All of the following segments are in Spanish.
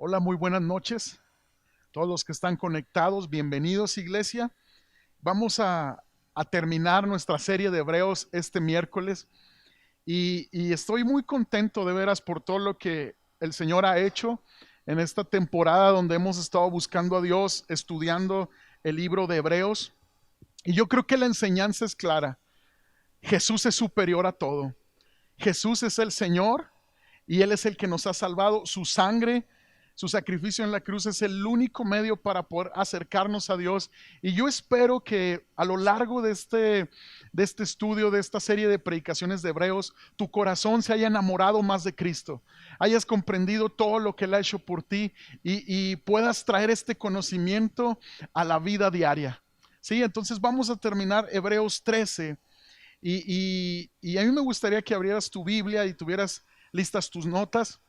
Hola, muy buenas noches. Todos los que están conectados, bienvenidos, iglesia. Vamos a terminar nuestra serie de Hebreos este miércoles y estoy muy contento de veras por todo lo que el Señor ha hecho en esta temporada donde hemos estado buscando a Dios, estudiando el libro de Hebreos. Y yo creo que la enseñanza es clara. Jesús es superior a todo. Jesús es el Señor y Él es el que nos ha salvado. Su sangre, su sacrificio en la cruz es el único medio para poder acercarnos a Dios. Y yo espero que a lo largo de este estudio, de esta serie de predicaciones de Hebreos, tu corazón se haya enamorado más de Cristo, hayas comprendido todo lo que Él ha hecho por ti y puedas traer este conocimiento a la vida diaria. Sí, entonces vamos a terminar Hebreos 13 y a mí me gustaría que abrieras tu Biblia y tuvieras listas tus notas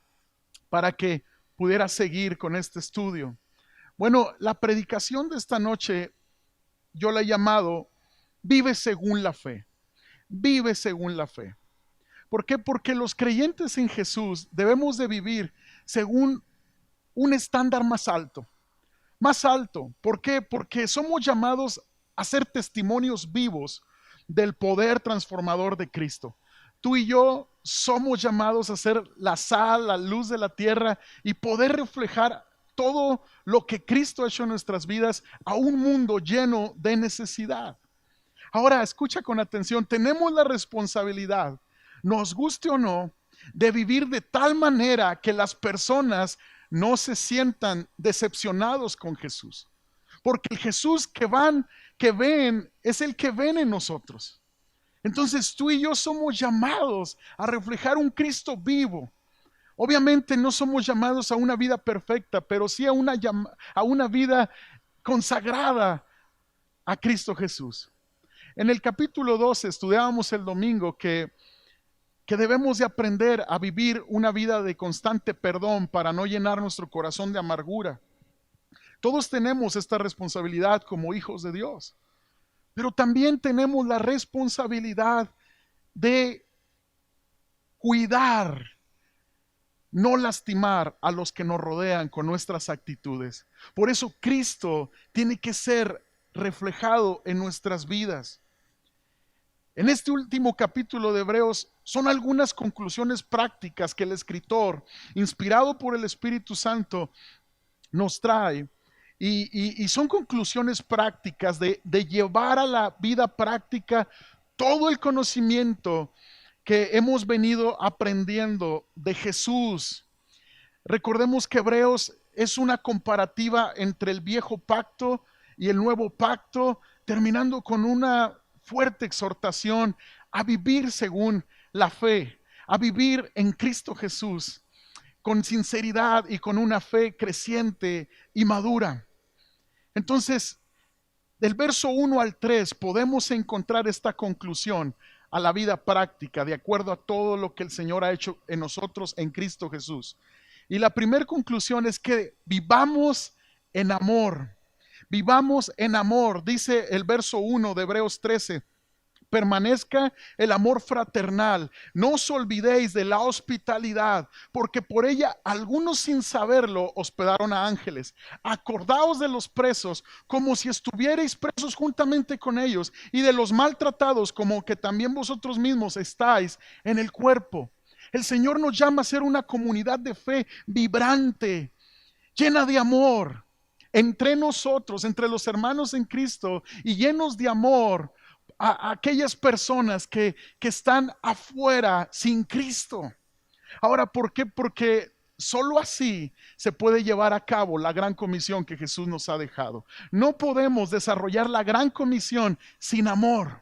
para que pudieras seguir con este estudio. Bueno, la predicación de esta noche yo la he llamado Vive según la fe. Vive según la fe. ¿Por qué? Porque los creyentes en Jesús debemos de vivir según un estándar más alto. Más alto. ¿Por qué? Porque somos llamados a ser testimonios vivos del poder transformador de Cristo. Tú y yo somos llamados a ser la sal, la luz de la tierra y poder reflejar todo lo que Cristo ha hecho en nuestras vidas a un mundo lleno de necesidad. Ahora, escucha con atención, tenemos la responsabilidad, nos guste o no, de vivir de tal manera que las personas no se sientan decepcionados con Jesús. Porque el Jesús que ven, es el que ven en nosotros. Entonces tú y yo somos llamados a reflejar un Cristo vivo. Obviamente no somos llamados a una vida perfecta, pero sí a una vida consagrada a Cristo Jesús. En el capítulo 12 estudiábamos el domingo que debemos de aprender a vivir una vida de constante perdón para no llenar nuestro corazón de amargura. Todos tenemos esta responsabilidad como hijos de Dios, pero también tenemos la responsabilidad de cuidar, no lastimar a los que nos rodean con nuestras actitudes. Por eso Cristo tiene que ser reflejado en nuestras vidas. En este último capítulo de Hebreos son algunas conclusiones prácticas que el escritor, inspirado por el Espíritu Santo, nos trae. Y son conclusiones prácticas de llevar a la vida práctica todo el conocimiento que hemos venido aprendiendo de Jesús. Recordemos que Hebreos es una comparativa entre el viejo pacto y el nuevo pacto, terminando con una fuerte exhortación a vivir según la fe, a vivir en Cristo Jesús, con sinceridad y con una fe creciente y madura. Entonces, del verso 1 al 3 podemos encontrar esta conclusión a la vida práctica, de acuerdo a todo lo que el Señor ha hecho en nosotros en Cristo Jesús. Y la primera conclusión es que vivamos en amor. Vivamos en amor, dice el verso 1 de Hebreos 13. Permanezca el amor fraternal. No os olvidéis de la hospitalidad, porque por ella algunos sin saberlo hospedaron a ángeles. Acordaos de los presos como si estuvierais presos juntamente con ellos, y de los maltratados como que también vosotros mismos estáis en el cuerpo. El Señor nos llama a ser una comunidad de fe vibrante, llena de amor, entre nosotros, entre los hermanos en Cristo, y llenos de amor a aquellas personas que están afuera sin Cristo. Ahora, ¿por qué? Porque solo así se puede llevar a cabo la gran comisión que Jesús nos ha dejado. No podemos desarrollar la gran comisión sin amor.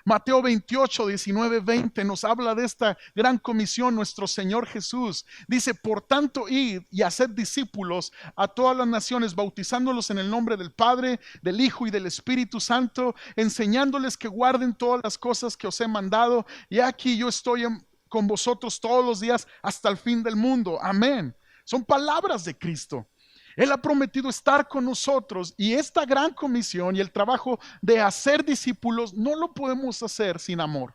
Mateo 28, 19, 20 nos habla de esta gran comisión. Nuestro Señor Jesús dice: por tanto, id y haced discípulos a todas las naciones, bautizándolos en el nombre del Padre, del Hijo y del Espíritu Santo, enseñándoles que guarden todas las cosas que os he mandado. Y aquí yo estoy con vosotros todos los días hasta el fin del mundo. Amén. Son palabras de Cristo. Él ha prometido estar con nosotros, y esta gran comisión y el trabajo de hacer discípulos no lo podemos hacer sin amor,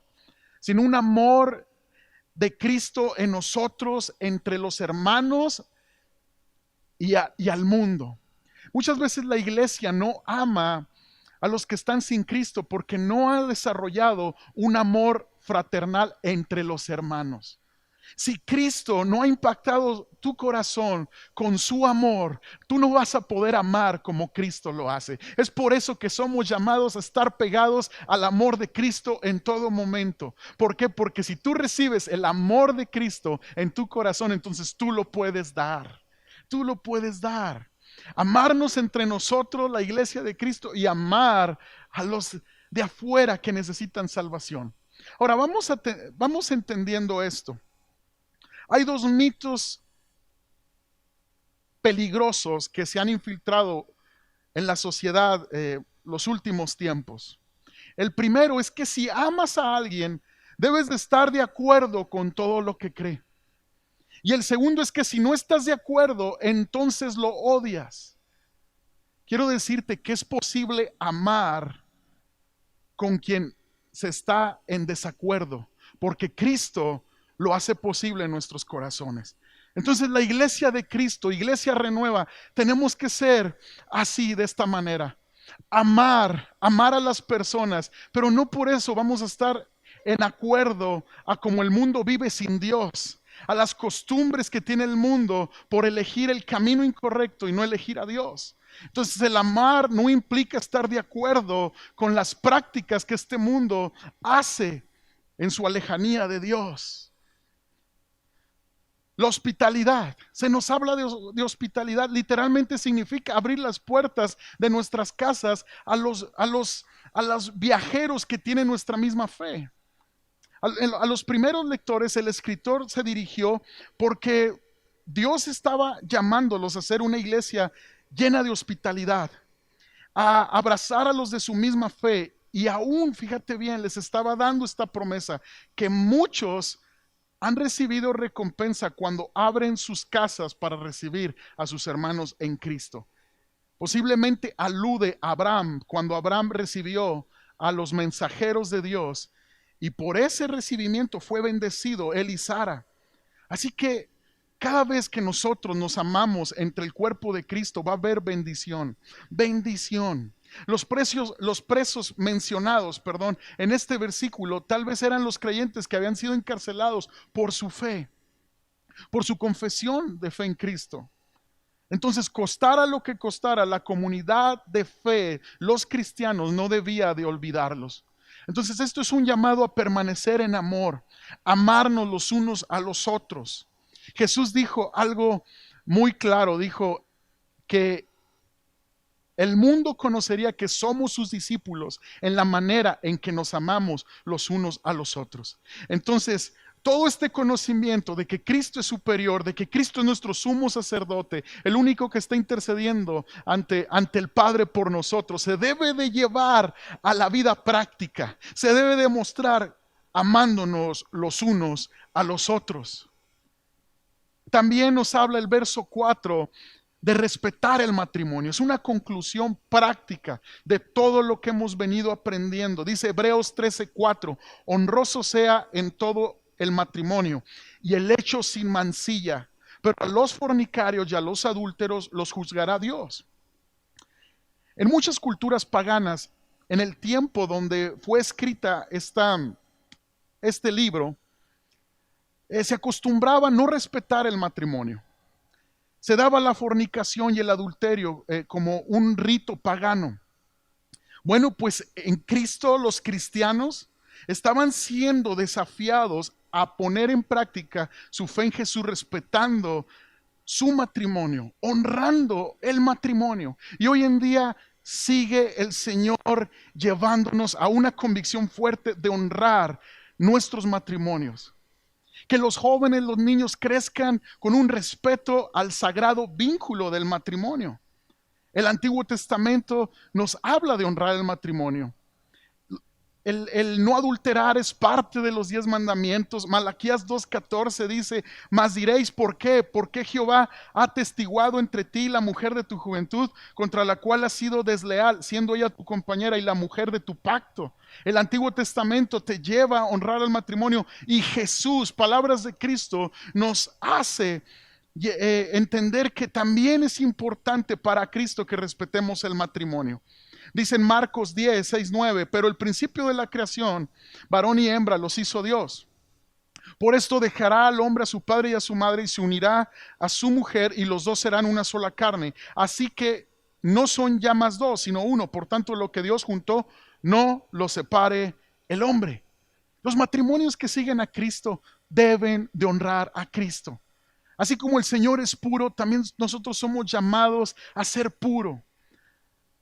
sin un amor de Cristo en nosotros, entre los hermanos, y al mundo. Muchas veces la iglesia no ama a los que están sin Cristo porque no ha desarrollado un amor fraternal entre los hermanos. Si Cristo no ha impactado tu corazón con su amor, tú no vas a poder amar como Cristo lo hace. Es por eso que somos llamados a estar pegados al amor de Cristo en todo momento. ¿Por qué? Porque si tú recibes el amor de Cristo en tu corazón, entonces tú lo puedes dar. Tú lo puedes dar. Amarnos entre nosotros, la iglesia de Cristo, y amar a los de afuera que necesitan salvación. Ahora vamos entendiendo esto. Hay dos mitos peligrosos que se han infiltrado en la sociedad los últimos tiempos. El primero es que si amas a alguien, debes de estar de acuerdo con todo lo que cree. Y el segundo es que si no estás de acuerdo, entonces lo odias. Quiero decirte que es posible amar con quien se está en desacuerdo, porque Cristo lo hace posible en nuestros corazones. Entonces la iglesia de Cristo, iglesia renueva, tenemos que ser así, de esta manera. Amar a las personas, pero no por eso vamos a estar en acuerdo a cómo el mundo vive sin Dios, a las costumbres que tiene el mundo por elegir el camino incorrecto y no elegir a Dios. Entonces el amar no implica estar de acuerdo con las prácticas que este mundo hace en su alejanía de Dios. La hospitalidad, se nos habla de hospitalidad, literalmente significa abrir las puertas de nuestras casas a los viajeros que tienen nuestra misma fe. A los primeros lectores el escritor se dirigió porque Dios estaba llamándolos a ser una iglesia llena de hospitalidad, a abrazar a los de su misma fe, y aún, fíjate bien, les estaba dando esta promesa que muchos han recibido recompensa cuando abren sus casas para recibir a sus hermanos en Cristo. Posiblemente alude a Abraham, cuando Abraham recibió a los mensajeros de Dios y por ese recibimiento fue bendecido él y Sara. Así que cada vez que nosotros nos amamos entre el cuerpo de Cristo va a haber bendición, bendición. Los presos mencionados, en este versículo tal vez eran los creyentes que habían sido encarcelados por su fe, por su confesión de fe en Cristo. Entonces, costara lo que costara, la comunidad de fe, los cristianos, no debía de olvidarlos. Entonces, esto es un llamado a permanecer en amor, amarnos los unos a los otros. Jesús dijo algo muy claro, dijo que el mundo conocería que somos sus discípulos en la manera en que nos amamos los unos a los otros. Entonces, todo este conocimiento de que Cristo es superior, de que Cristo es nuestro sumo sacerdote, el único que está intercediendo ante el Padre por nosotros, se debe de llevar a la vida práctica, se debe de mostrar amándonos los unos a los otros. También nos habla el verso 4 de respetar el matrimonio. Es una conclusión práctica de todo lo que hemos venido aprendiendo. Dice Hebreos 13:4, honroso sea en todo el matrimonio y el hecho sin mancilla, pero a los fornicarios y a los adúlteros los juzgará Dios. En muchas culturas paganas, en el tiempo donde fue escrita este libro, se acostumbraba a no respetar el matrimonio. Se daba la fornicación y el adulterio como un rito pagano. Bueno, pues en Cristo los cristianos estaban siendo desafiados a poner en práctica su fe en Jesús, respetando su matrimonio, honrando el matrimonio. Y hoy en día sigue el Señor llevándonos a una convicción fuerte de honrar nuestros matrimonios. Que los jóvenes, los niños crezcan con un respeto al sagrado vínculo del matrimonio. El Antiguo Testamento nos habla de honrar el matrimonio. El no adulterar es parte de los 10 mandamientos. Malaquías 2:14 dice, mas diréis, ¿por qué? Porque Jehová ha atestiguado entre ti la mujer de tu juventud, contra la cual has sido desleal, siendo ella tu compañera y la mujer de tu pacto. El Antiguo Testamento te lleva a honrar el matrimonio y Jesús, palabras de Cristo, nos hace entender que también es importante para Cristo que respetemos el matrimonio. Dice en Marcos 10, 6, 9, pero el principio de la creación, varón y hembra, los hizo Dios. Por esto dejará al hombre a su padre y a su madre y se unirá a su mujer y los dos serán una sola carne. Así que no son ya más dos, sino uno. Por tanto, lo que Dios juntó, no lo separe el hombre. Los matrimonios que siguen a Cristo deben de honrar a Cristo. Así como el Señor es puro, también nosotros somos llamados a ser puro,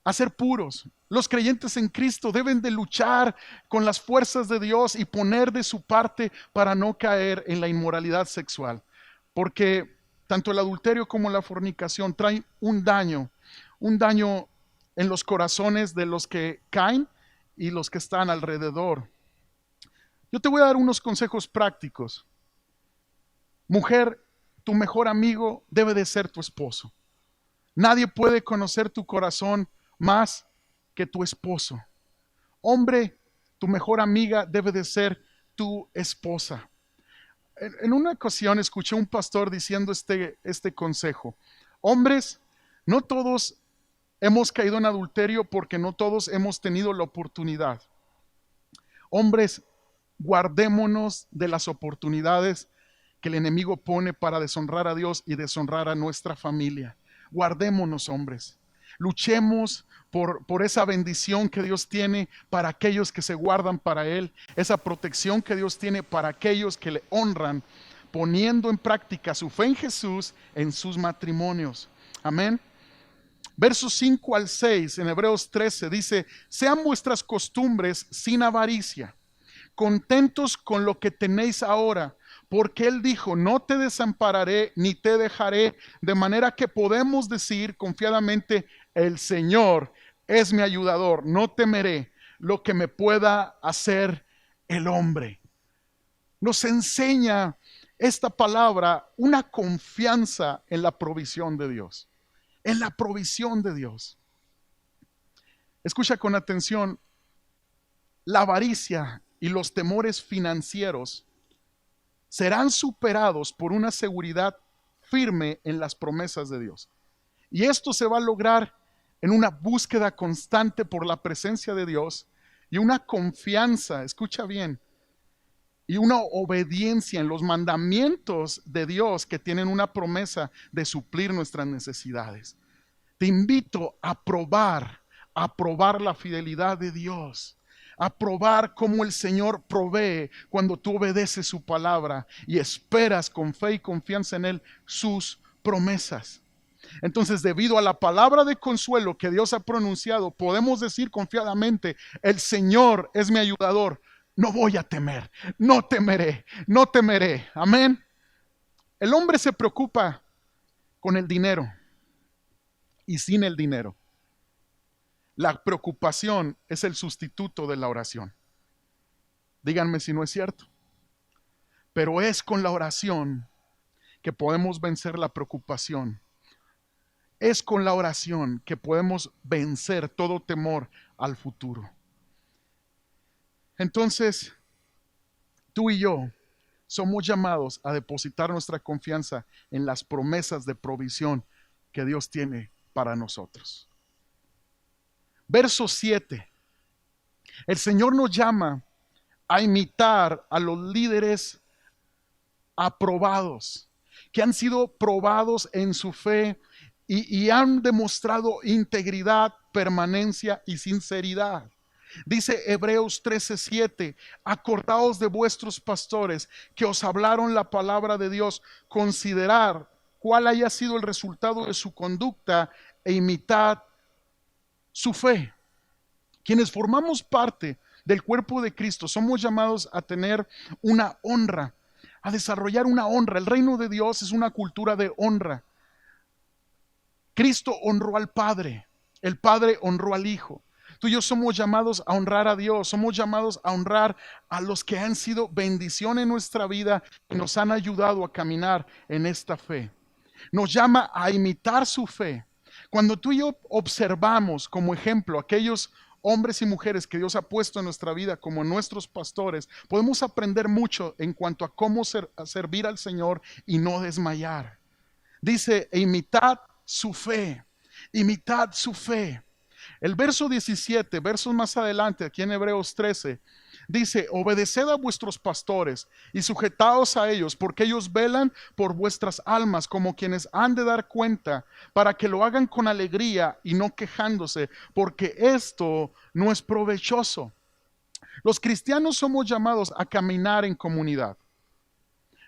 a ser puros. Los creyentes en Cristo deben de luchar con las fuerzas de Dios y poner de su parte para no caer en la inmoralidad sexual. Porque tanto el adulterio como la fornicación traen un daño en los corazones de los que caen y los que están alrededor. Yo te voy a dar unos consejos prácticos. Mujer, tu mejor amigo debe de ser tu esposo. Nadie puede conocer tu corazón más que tu esposo. Hombre, tu mejor amiga debe de ser tu esposa. En una ocasión escuché un pastor diciendo este consejo. Hombres, no todos hemos caído en adulterio porque no todos hemos tenido la oportunidad. Hombres, guardémonos de las oportunidades que el enemigo pone para deshonrar a Dios y deshonrar a nuestra familia. Guardémonos, hombres. Luchemos por esa bendición que Dios tiene para aquellos que se guardan para Él, esa protección que Dios tiene para aquellos que le honran, poniendo en práctica su fe en Jesús en sus matrimonios. Amén. Versos 5 al 6 en Hebreos 13 dice: sean vuestras costumbres sin avaricia, contentos con lo que tenéis ahora, porque Él dijo: no te desampararé ni te dejaré, de manera que podemos decir confiadamente: el Señor es mi ayudador, no temeré lo que me pueda hacer el hombre. Nos enseña esta palabra una confianza en la provisión de Dios, en la provisión de Dios. Escucha con atención, la avaricia y los temores financieros serán superados por una seguridad firme en las promesas de Dios. Y esto se va a lograr en una búsqueda constante por la presencia de Dios y una confianza, escucha bien, y una obediencia en los mandamientos de Dios que tienen una promesa de suplir nuestras necesidades. Te invito a probar la fidelidad de Dios, a probar cómo el Señor provee cuando tú obedeces su palabra y esperas con fe y confianza en Él sus promesas. Entonces, debido a la palabra de consuelo que Dios ha pronunciado, podemos decir confiadamente: el Señor es mi ayudador, no voy a temer, no temeré, no temeré. Amén. El hombre se preocupa con el dinero y sin el dinero. La preocupación es el sustituto de la oración. Díganme si no es cierto. Pero es con la oración que podemos vencer la preocupación. Es con la oración que podemos vencer todo temor al futuro. Entonces, tú y yo somos llamados a depositar nuestra confianza en las promesas de provisión que Dios tiene para nosotros. Verso 7. El Señor nos llama a imitar a los líderes aprobados, que han sido probados en su fe y han demostrado integridad, permanencia y sinceridad. Dice Hebreos 13:7: acordaos de vuestros pastores que os hablaron la palabra de Dios, considerad cuál haya sido el resultado de su conducta e imitad su fe. Quienes formamos parte del cuerpo de Cristo somos llamados a tener una honra, a desarrollar una honra. El reino de Dios es una cultura de honra. Cristo honró al Padre, el Padre honró al Hijo. Tú y yo somos llamados a honrar a Dios, somos llamados a honrar a los que han sido bendición en nuestra vida y nos han ayudado a caminar en esta fe. Nos llama a imitar su fe. Cuando tú y yo observamos como ejemplo aquellos hombres y mujeres que Dios ha puesto en nuestra vida como nuestros pastores, podemos aprender mucho en cuanto a cómo servir al Señor y no desmayar. Dice, e imitad su fe, imitad su fe. El verso 17, versos más adelante, aquí en Hebreos 13, dice, obedeced a vuestros pastores y sujetaos a ellos, porque ellos velan por vuestras almas como quienes han de dar cuenta, para que lo hagan con alegría y no quejándose, porque esto no es provechoso. Los cristianos somos llamados a caminar en comunidad.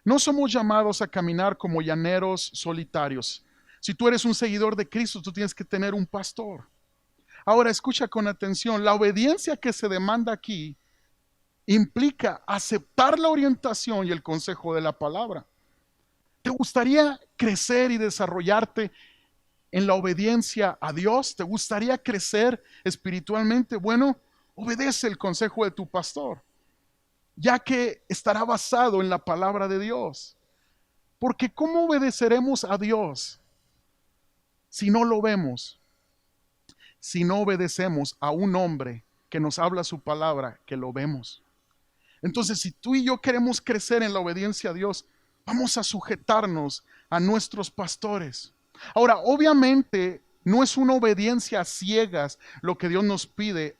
No somos llamados a caminar como llaneros solitarios. Si tú eres un seguidor de Cristo, tú tienes que tener un pastor. Ahora escucha con atención, la obediencia que se demanda aquí implica aceptar la orientación y el consejo de la palabra. ¿Te gustaría crecer y desarrollarte en la obediencia a Dios? ¿Te gustaría crecer espiritualmente? Bueno, obedece el consejo de tu pastor, ya que estará basado en la palabra de Dios. Porque ¿cómo obedeceremos a Dios si no lo vemos? Si no obedecemos a un hombre que nos habla su palabra, que lo vemos. Entonces, si tú y yo queremos crecer en la obediencia a Dios, vamos a sujetarnos a nuestros pastores. Ahora, obviamente, no es una obediencia a ciegas lo que Dios nos pide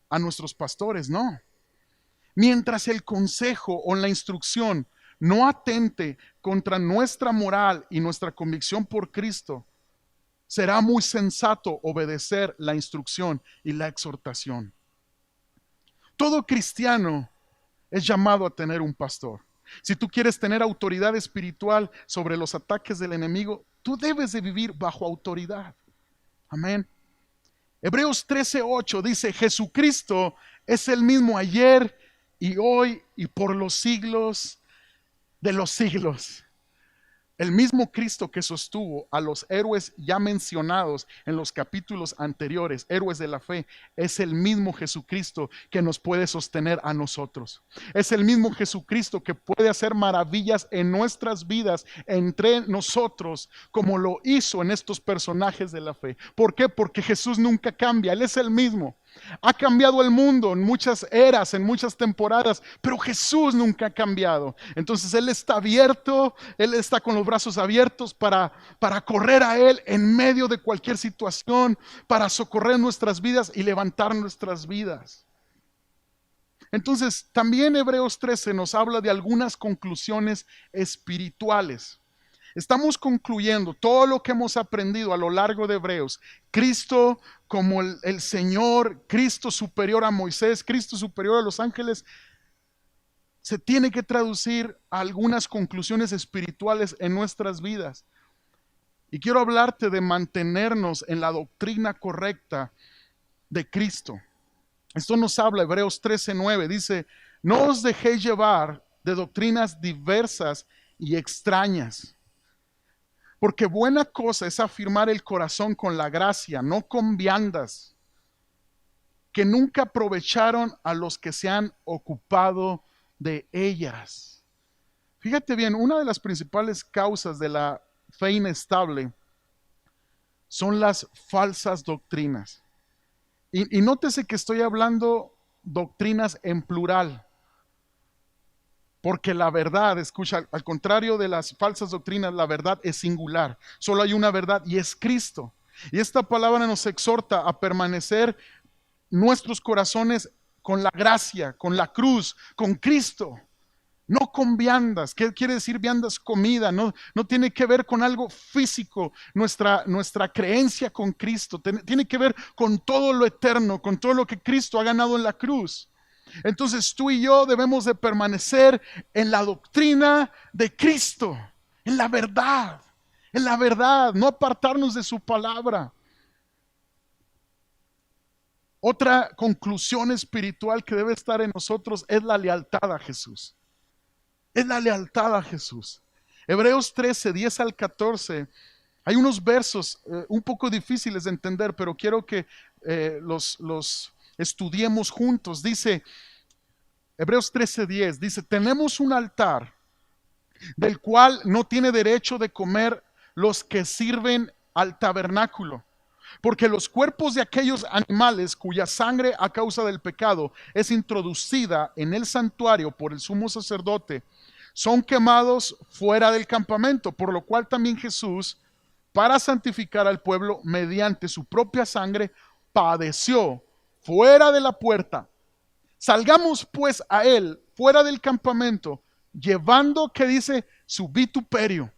a nuestros pastores, no. Mientras el consejo o la instrucción no atente contra nuestra moral y nuestra convicción por Cristo, será muy sensato obedecer la instrucción y la exhortación. Todo cristiano es llamado a tener un pastor. Si tú quieres tener autoridad espiritual sobre los ataques del enemigo, tú debes de vivir bajo autoridad. Amén. Hebreos 13:8 dice, Jesucristo es el mismo ayer y hoy y por los siglos de los siglos. El mismo Cristo que sostuvo a los héroes ya mencionados en los capítulos anteriores, héroes de la fe, es el mismo Jesucristo que nos puede sostener a nosotros. Es el mismo Jesucristo que puede hacer maravillas en nuestras vidas, entre nosotros, como lo hizo en estos personajes de la fe. ¿Por qué? Porque Jesús nunca cambia, Él es el mismo. Ha cambiado el mundo en muchas eras, en muchas temporadas, pero Jesús nunca ha cambiado. Entonces Él está abierto, Él está con los brazos abiertos para correr a Él en medio de cualquier situación, para socorrer nuestras vidas y levantar nuestras vidas. Entonces, también Hebreos 13 nos habla de algunas conclusiones espirituales. Estamos concluyendo todo lo que hemos aprendido a lo largo de Hebreos. Cristo como el Señor, Cristo superior a Moisés, Cristo superior a los ángeles, se tiene que traducir a algunas conclusiones espirituales en nuestras vidas. Y quiero hablarte de mantenernos en la doctrina correcta de Cristo. Esto nos habla, Hebreos 13:9, dice, no os dejéis llevar de doctrinas diversas y extrañas. Porque buena cosa es afirmar el corazón con la gracia, no con viandas, que nunca aprovecharon a los que se han ocupado de ellas. Fíjate bien, una de las principales causas de la fe inestable son las falsas doctrinas. Y nótese que estoy hablando doctrinas en plural. Porque la verdad, escucha, al contrario de las falsas doctrinas, la verdad es singular. Solo hay una verdad y es Cristo. Y esta palabra nos exhorta a permanecer nuestros corazones con la gracia, con la cruz, con Cristo. No con viandas. ¿Qué quiere decir viandas? Comida. No tiene que ver con algo físico. Nuestra creencia con Cristo tiene que ver con todo lo eterno, con todo lo que Cristo ha ganado en la cruz. Entonces tú y yo debemos de permanecer en la doctrina de Cristo, en la verdad, no apartarnos de su palabra. Otra conclusión espiritual que debe estar en nosotros es la lealtad a Jesús. Es la lealtad a Jesús. Hebreos 13, 10 al 14. Hay unos versos un poco difíciles de entender, pero quiero que los estudiemos juntos. Dice, Hebreos 13:10, dice, tenemos un altar del cual no tiene derecho de comer los que sirven al tabernáculo, porque los cuerpos de aquellos animales cuya sangre a causa del pecado es introducida en el santuario por el sumo sacerdote, son quemados fuera del campamento, por lo cual también Jesús, para santificar al pueblo mediante su propia sangre, padeció fuera de la puerta. Salgamos pues a él fuera del campamento, llevando, que dice, su vituperio,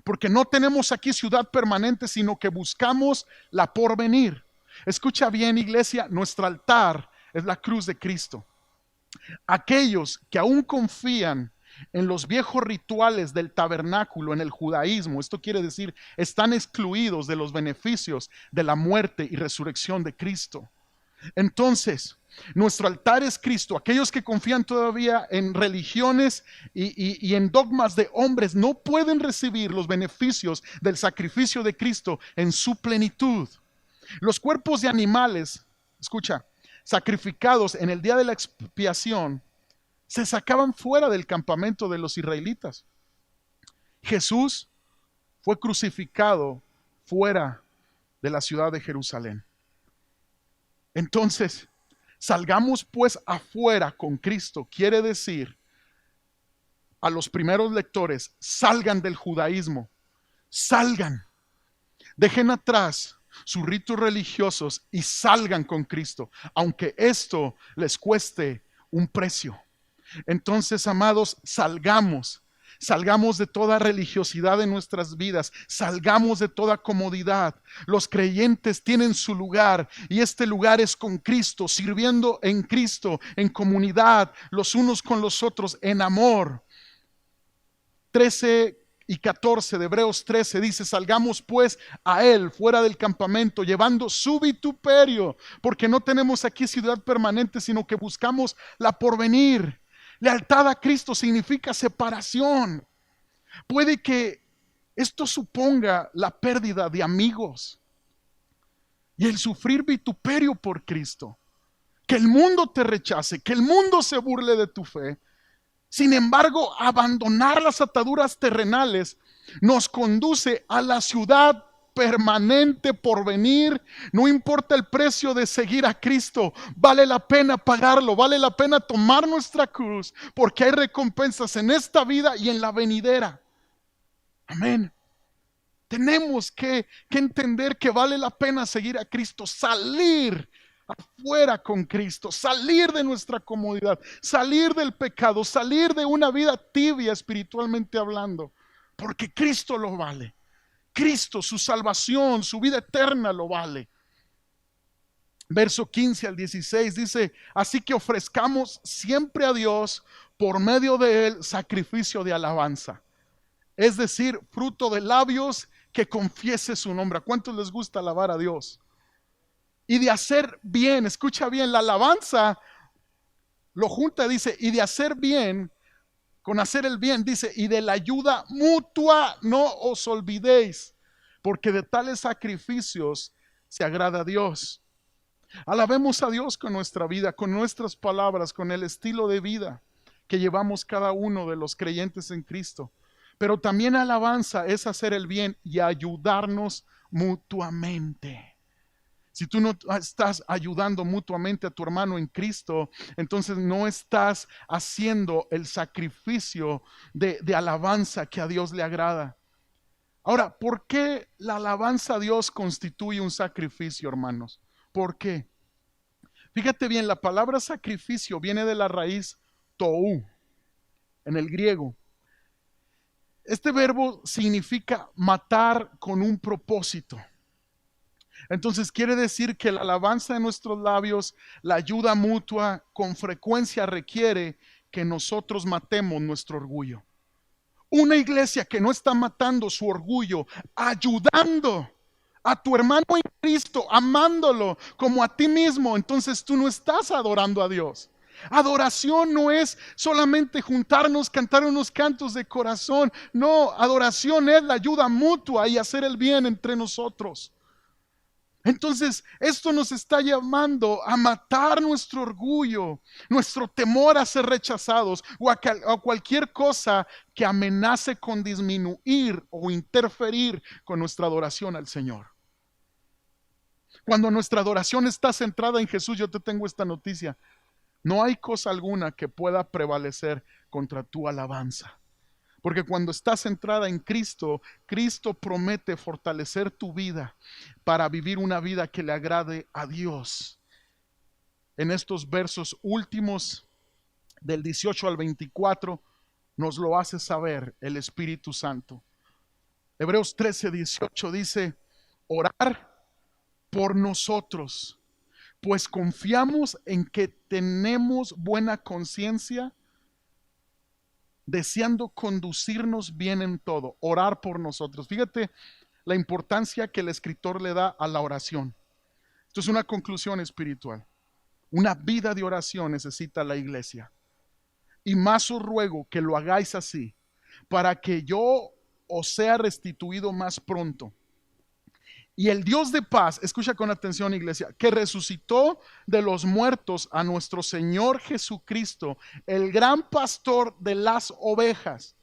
porque no tenemos aquí ciudad permanente, sino que buscamos la porvenir. Escucha bien, iglesia, nuestro altar es la cruz de Cristo. Aquellos que aún confían en los viejos rituales del tabernáculo, en el judaísmo, esto quiere decir, están excluidos de los beneficios de la muerte y resurrección de Cristo. Entonces, nuestro altar es Cristo. Aquellos que confían todavía en religiones y en dogmas de hombres no pueden recibir los beneficios del sacrificio de Cristo en su plenitud. Los cuerpos de animales, escucha, sacrificados en el día de la expiación, se sacaban fuera del campamento de los israelitas. Jesús fue crucificado fuera de la ciudad de Jerusalén. Entonces, salgamos pues afuera con Cristo. Quiere decir a los primeros lectores, salgan del judaísmo, salgan, dejen atrás sus ritos religiosos y salgan con Cristo, aunque esto les cueste un precio. Entonces, amados, salgamos de toda religiosidad en nuestras vidas, salgamos de toda comodidad. Los creyentes tienen su lugar y este lugar es con Cristo, sirviendo en Cristo, en comunidad, los unos con los otros, en amor. 13 y 14 de Hebreos 13 dice, salgamos pues a él fuera del campamento, llevando su vituperio, porque no tenemos aquí ciudad permanente, sino que buscamos la porvenir. Lealtad a Cristo significa separación. Puede que esto suponga la pérdida de amigos y el sufrir vituperio por Cristo. Que el mundo te rechace, que el mundo se burle de tu fe. Sin embargo, abandonar las ataduras terrenales nos conduce a la ciudad permanente por venir. No importa el precio de seguir a Cristo, vale la pena pagarlo, vale la pena tomar nuestra cruz, porque hay recompensas en esta vida y en la venidera. Amén. Tenemos que entender que vale la pena seguir a Cristo, salir afuera con Cristo, salir de nuestra comodidad, salir del pecado, salir de una vida tibia espiritualmente hablando, porque Cristo lo vale. Cristo, su salvación, su vida eterna lo vale. Verso 15 al 16 dice, así que ofrezcamos siempre a Dios por medio de él sacrificio de alabanza. Es decir, fruto de labios que confiese su nombre. ¿A cuántos les gusta alabar a Dios? Y de hacer bien, escucha bien, la alabanza lo junta, dice, y de hacer bien, con hacer el bien, dice, y de la ayuda mutua no os olvidéis, porque de tales sacrificios se agrada a Dios. Alabemos a Dios con nuestra vida, con nuestras palabras, con el estilo de vida que llevamos cada uno de los creyentes en Cristo. Pero también alabanza es hacer el bien y ayudarnos mutuamente. Si tú no estás ayudando mutuamente a tu hermano en Cristo, entonces no estás haciendo el sacrificio de alabanza que a Dios le agrada. Ahora, ¿por qué la alabanza a Dios constituye un sacrificio, hermanos? ¿Por qué? Fíjate bien, la palabra sacrificio viene de la raíz tou, en el griego. Este verbo significa matar con un propósito. Entonces quiere decir que la alabanza de nuestros labios, la ayuda mutua, con frecuencia requiere que nosotros matemos nuestro orgullo. Una iglesia que no está matando su orgullo, ayudando a tu hermano en Cristo, amándolo como a ti mismo, entonces tú no estás adorando a Dios. Adoración no es solamente juntarnos, cantar unos cantos de corazón. No, adoración es la ayuda mutua y hacer el bien entre nosotros. Entonces, esto nos está llamando a matar nuestro orgullo, nuestro temor a ser rechazados o a cualquier cosa que amenace con disminuir o interferir con nuestra adoración al Señor. Cuando nuestra adoración está centrada en Jesús, yo te tengo esta noticia: no hay cosa alguna que pueda prevalecer contra tu alabanza. Porque cuando estás centrada en Cristo, Cristo promete fortalecer tu vida para vivir una vida que le agrade a Dios. En estos versos últimos del 18 al 24 nos lo hace saber el Espíritu Santo. Hebreos 13:18 dice: orar por nosotros, pues confiamos en que tenemos buena conciencia, deseando conducirnos bien en todo. Orar por nosotros. Fíjate la importancia que el escritor le da a la oración. Esto es una conclusión espiritual. Una vida de oración necesita la iglesia. Y más os ruego que lo hagáis así, para que yo os sea restituido más pronto. Y el Dios de paz, escucha con atención, iglesia, que resucitó de los muertos a nuestro Señor Jesucristo, el gran pastor de las ovejas,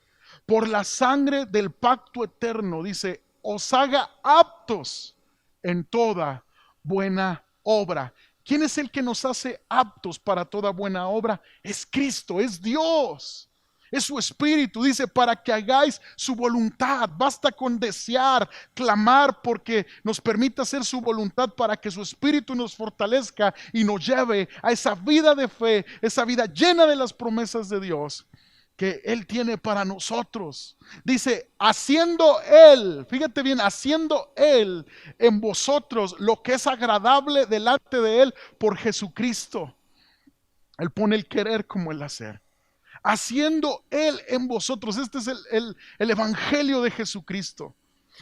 por la sangre del pacto eterno, dice, os haga aptos en toda buena obra. ¿Quién es el que nos hace aptos para toda buena obra? Es Cristo, es Dios. Es su espíritu, dice, para que hagáis su voluntad. Basta con desear, clamar, porque nos permite hacer su voluntad, para que su espíritu nos fortalezca y nos lleve a esa vida de fe, esa vida llena de las promesas de Dios que Él tiene para nosotros. Dice, haciendo Él, fíjate bien, haciendo Él en vosotros lo que es agradable delante de Él por Jesucristo. Él pone el querer como el hacer. Haciendo Él en vosotros. Este es el evangelio de Jesucristo.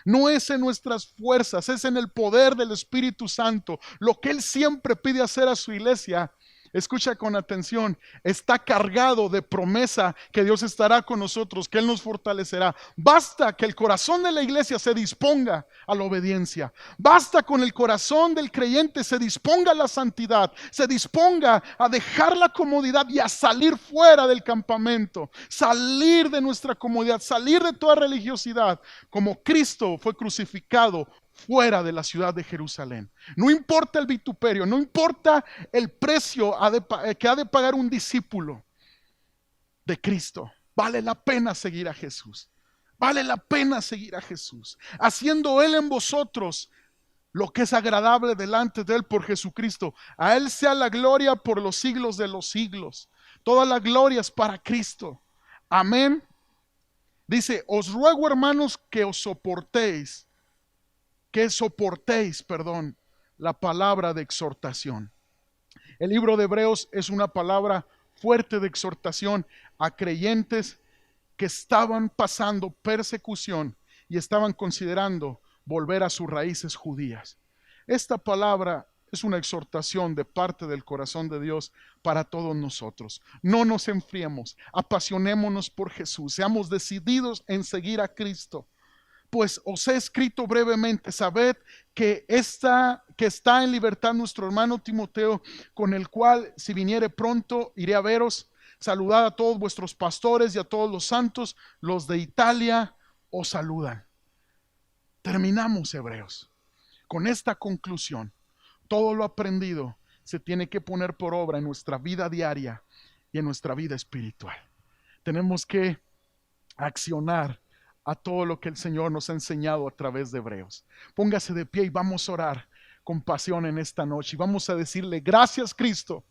No es en nuestras fuerzas, es en el poder del Espíritu Santo. Lo que Él siempre pide hacer a su iglesia, escucha con atención, está cargado de promesa que Dios estará con nosotros, que Él nos fortalecerá. Basta que el corazón de la iglesia se disponga a la obediencia. Basta con el corazón del creyente se disponga a la santidad, se disponga a dejar la comodidad y a salir fuera del campamento, salir de nuestra comodidad, salir de toda religiosidad, como Cristo fue crucificado fuera de la ciudad de Jerusalén. No importa el vituperio, no importa el precio que ha de pagar un discípulo de Cristo. Vale la pena seguir a Jesús. Vale la pena seguir a Jesús. Haciendo Él en vosotros lo que es agradable delante de Él por Jesucristo. A Él sea la gloria por los siglos de los siglos. Toda la gloria es para Cristo. Amén. Dice, os ruego, hermanos, que soportéis la palabra de exhortación. El libro de Hebreos es una palabra fuerte de exhortación a creyentes que estaban pasando persecución y estaban considerando volver a sus raíces judías. Esta palabra es una exhortación de parte del corazón de Dios para todos nosotros. No nos enfriemos, apasionémonos por Jesús, seamos decididos en seguir a Cristo. Pues os he escrito brevemente, sabed que está en libertad nuestro hermano Timoteo, con el cual, si viniere pronto, iré a veros. Saludad a todos vuestros pastores y a todos los santos. Los de Italia os saludan. Terminamos, Hebreos, con esta conclusión. Todo lo aprendido se tiene que poner por obra en nuestra vida diaria y en nuestra vida espiritual. Tenemos que accionar a todo lo que el Señor nos ha enseñado a través de Hebreos. Póngase de pie y vamos a orar con pasión en esta noche. Y vamos a decirle, gracias, Cristo,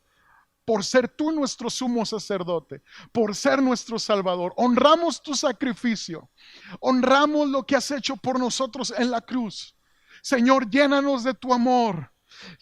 por ser tú nuestro sumo sacerdote, por ser nuestro Salvador. Honramos tu sacrificio, honramos lo que has hecho por nosotros en la cruz. Señor, llénanos de tu amor,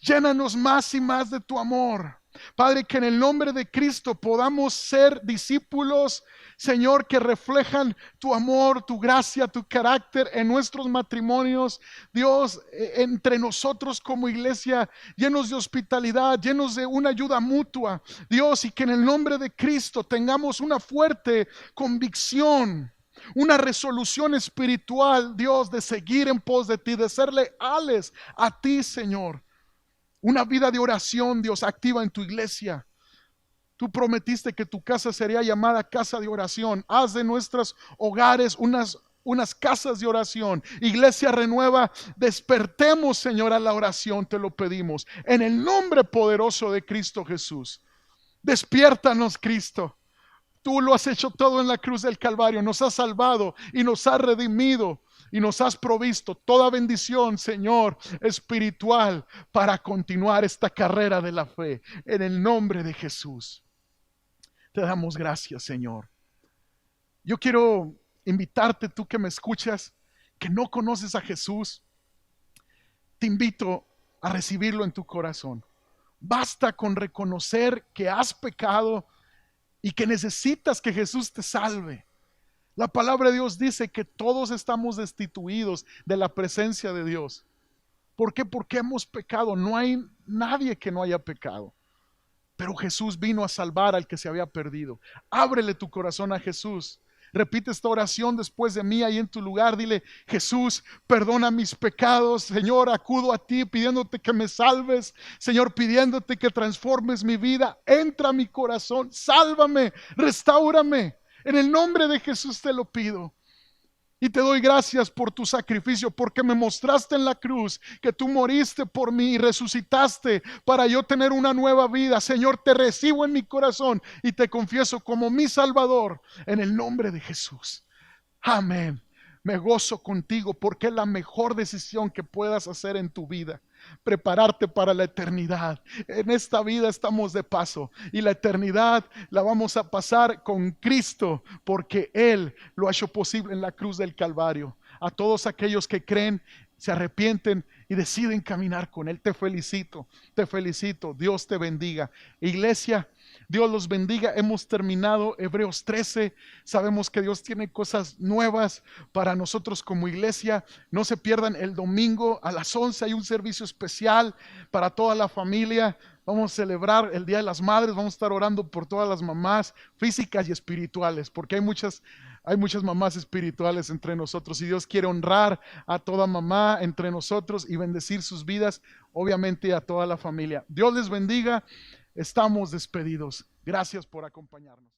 llénanos más y más de tu amor. Padre, que en el nombre de Cristo podamos ser discípulos, Señor, que reflejan tu amor, tu gracia, tu carácter en nuestros matrimonios. Dios, entre nosotros como iglesia, llenos de hospitalidad, llenos de una ayuda mutua. Dios, y que en el nombre de Cristo tengamos una fuerte convicción, una resolución espiritual, Dios, de seguir en pos de ti, de ser leales a ti, Señor. Una vida de oración, Dios, activa en tu iglesia. Tú prometiste que tu casa sería llamada casa de oración. Haz de nuestros hogares unas casas de oración. Iglesia Renueva, despertemos, Señor, a la oración, te lo pedimos. En el nombre poderoso de Cristo Jesús. Despiértanos, Cristo. Tú lo has hecho todo en la cruz del Calvario. Nos has salvado y nos has redimido y nos has provisto toda bendición, Señor, espiritual para continuar esta carrera de la fe. En el nombre de Jesús, te damos gracias, Señor. Yo quiero invitarte, tú que me escuchas, que no conoces a Jesús, te invito a recibirlo en tu corazón. Basta con reconocer que has pecado y que necesitas que Jesús te salve. La palabra de Dios dice que todos estamos destituidos de la presencia de Dios. ¿Por qué? Porque hemos pecado. No hay nadie que no haya pecado. Pero Jesús vino a salvar al que se había perdido. Ábrele tu corazón a Jesús. Repite esta oración después de mí ahí en tu lugar. Dile: Jesús, perdona mis pecados. Señor, acudo a ti pidiéndote que me salves. Señor, pidiéndote que transformes mi vida. Entra a mi corazón, sálvame, restáurame. En el nombre de Jesús te lo pido. Y te doy gracias por tu sacrificio, porque me mostraste en la cruz que tú moriste por mí y resucitaste para yo tener una nueva vida. Señor, te recibo en mi corazón y te confieso como mi Salvador en el nombre de Jesús. Amén. Me gozo contigo porque es la mejor decisión que puedas hacer en tu vida. Prepararte para la eternidad. En esta vida estamos de paso y la eternidad la vamos a pasar con Cristo porque Él lo ha hecho posible en la cruz del Calvario. A todos aquellos que creen, se arrepienten y deciden caminar con Él, te felicito, te felicito. Dios te bendiga. Iglesia, Dios los bendiga. Hemos terminado Hebreos 13. Sabemos que Dios tiene cosas nuevas para nosotros como iglesia. No se pierdan el domingo a las 11. Hay un servicio especial para toda la familia. Vamos a celebrar el Día de las Madres. Vamos a estar orando por todas las mamás físicas y espirituales, porque hay muchas mamás espirituales entre nosotros y Dios quiere honrar a toda mamá entre nosotros y bendecir sus vidas, obviamente a toda la familia. Dios les bendiga. Estamos despedidos. Gracias por acompañarnos.